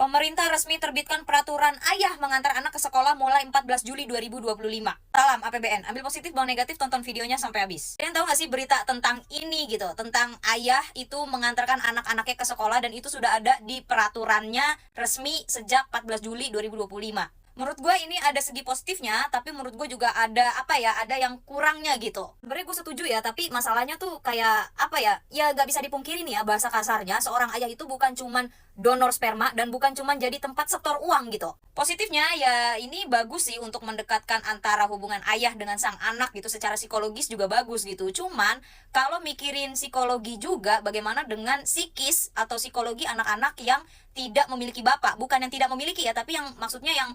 Pemerintah resmi terbitkan peraturan ayah mengantar anak ke sekolah mulai 14 Juli 2025. Salam APBN, ambil positif, buang negatif, tonton videonya sampai habis. Kalian tahu gak sih berita tentang ini gitu, tentang ayah itu mengantarkan anak-anaknya ke sekolah dan itu sudah ada di peraturannya resmi sejak 14 Juli 2025. Menurut gue ini ada segi positifnya, tapi menurut gue juga ada ada yang kurangnya gitu. Sebenarnya gue setuju ya, tapi masalahnya tuh kayak ya gak bisa dipungkiri nih ya, bahasa kasarnya seorang ayah itu bukan cuman donor sperma dan bukan cuman jadi tempat setor uang gitu. Positifnya ya ini bagus sih untuk mendekatkan antara hubungan ayah dengan sang anak gitu, secara psikologis juga bagus gitu. Cuman kalau mikirin psikologi juga, bagaimana dengan psikis atau psikologi anak-anak yang tidak memiliki bapak, bukan yang tidak memiliki ya, tapi yang maksudnya yang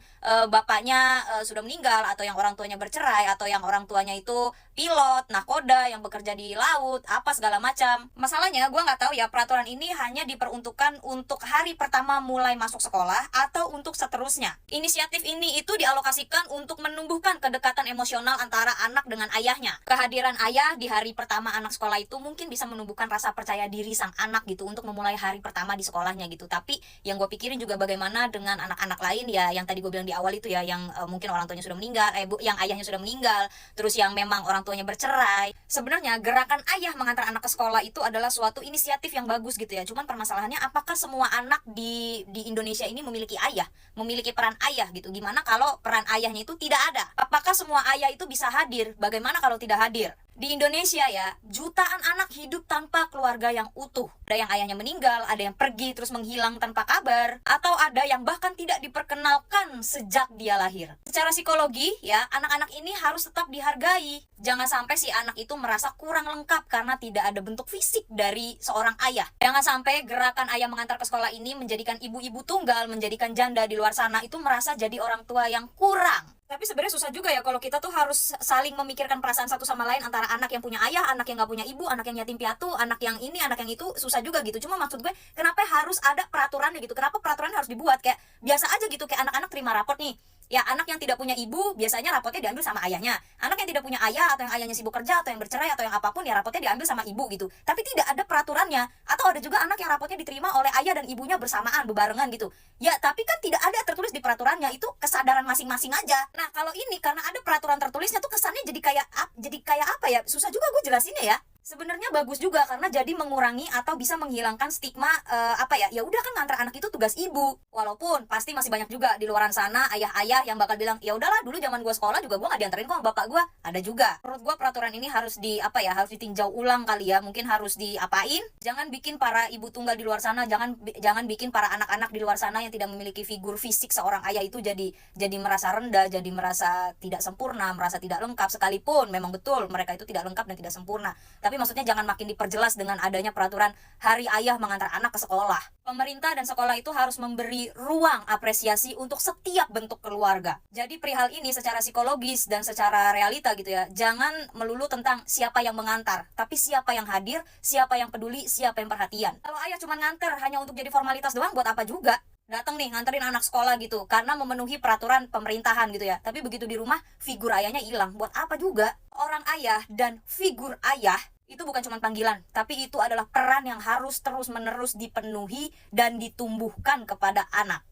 bapaknya sudah meninggal, atau yang orang tuanya bercerai, atau yang orang tuanya itu pilot, nakoda, yang bekerja di laut, apa segala macam. Masalahnya gue nggak tahu ya, peraturan ini hanya diperuntukkan untuk hari pertama mulai masuk sekolah atau untuk seterusnya. Inisiatif ini itu dialokasikan untuk menumbuhkan kedekatan emosional antara anak dengan ayahnya. Kehadiran ayah di hari pertama anak sekolah itu mungkin bisa menumbuhkan rasa percaya diri sang anak gitu untuk memulai hari pertama di sekolahnya gitu. Tapi yang gue pikirin juga bagaimana dengan anak-anak lain ya, yang tadi gue bilang di awal itu ya, yang mungkin orang tuanya sudah meninggal, yang ayahnya sudah meninggal, terus yang memang orang tuanya bercerai. Sebenarnya gerakan ayah mengantar anak ke sekolah itu adalah suatu inisiatif yang bagus gitu ya. Cuman permasalahannya, apakah semua anak di Indonesia ini memiliki ayah, memiliki peran ayah gitu? Gimana kalau peran ayahnya itu tidak ada? Apakah semua ayah itu bisa hadir? Bagaimana kalau tidak hadir? Di Indonesia ya, jutaan anak hidup tanpa keluarga yang utuh. Ada yang ayahnya meninggal, ada yang pergi terus menghilang tanpa kabar, atau ada yang bahkan tidak diperkenalkan sejak dia lahir. Secara psikologi ya, anak-anak ini harus tetap dihargai. Jangan sampai si anak itu merasa kurang lengkap karena tidak ada bentuk fisik dari seorang ayah. Jangan sampai gerakan ayah mengantar ke sekolah ini menjadikan ibu-ibu tunggal, menjadikan janda di luar sana itu merasa jadi orang tua yang kurang. Tapi sebenarnya susah juga ya kalau kita tuh harus saling memikirkan perasaan satu sama lain, antara anak yang punya ayah, anak yang gak punya ibu, anak yang yatim piatu, anak yang ini, anak yang itu, susah juga gitu. Cuma maksud gue, kenapa harus ada peraturannya gitu? Kenapa peraturannya harus dibuat? Kayak biasa aja gitu, kayak anak-anak terima raport nih. Ya, anak yang tidak punya ibu biasanya rapotnya diambil sama ayahnya. Anak yang tidak punya ayah, atau yang ayahnya sibuk kerja, atau yang bercerai, atau yang apapun, ya rapotnya diambil sama ibu gitu. Tapi tidak ada peraturannya. Atau ada juga anak yang rapotnya diterima oleh ayah dan ibunya bersamaan, bebarengan gitu. Ya, tapi kan tidak ada tertulis di peraturannya. Itu kesadaran masing-masing aja. Nah, kalau ini karena ada peraturan tertulisnya tuh kesannya jadi kayak apa ya? Susah juga gue jelasinnya ya. Sebenarnya bagus juga karena jadi mengurangi atau bisa menghilangkan stigma ya udah kan ngantar anak itu tugas ibu. Walaupun pasti masih banyak juga di luaran sana ayah-ayah yang bakal bilang, ya udahlah dulu zaman gue sekolah juga gue nggak dianterin kok sama bapak gue. Ada juga. Menurut gue peraturan ini harus harus ditinjau ulang kali ya, mungkin harus diapain. Jangan bikin para ibu tunggal di luar sana, jangan bikin para anak-anak di luar sana yang tidak memiliki figur fisik seorang ayah itu jadi merasa rendah, jadi merasa tidak sempurna, merasa tidak lengkap, sekalipun memang betul mereka itu tidak lengkap dan tidak sempurna. Tapi maksudnya jangan makin diperjelas dengan adanya peraturan hari ayah mengantar anak ke sekolah. Pemerintah dan sekolah itu harus memberi ruang apresiasi untuk setiap bentuk keluarga. Jadi perihal ini secara psikologis dan secara realita gitu ya, jangan melulu tentang siapa yang mengantar, tapi siapa yang hadir, siapa yang peduli, siapa yang perhatian. Kalau ayah cuma nganter hanya untuk jadi formalitas doang, buat apa juga? Datang nih nganterin anak sekolah gitu karena memenuhi peraturan pemerintahan gitu ya, tapi begitu di rumah figur ayahnya hilang, buat apa juga? Orang ayah dan figur ayah itu bukan cuma panggilan, tapi itu adalah peran yang harus terus-menerus dipenuhi dan ditumbuhkan kepada anak.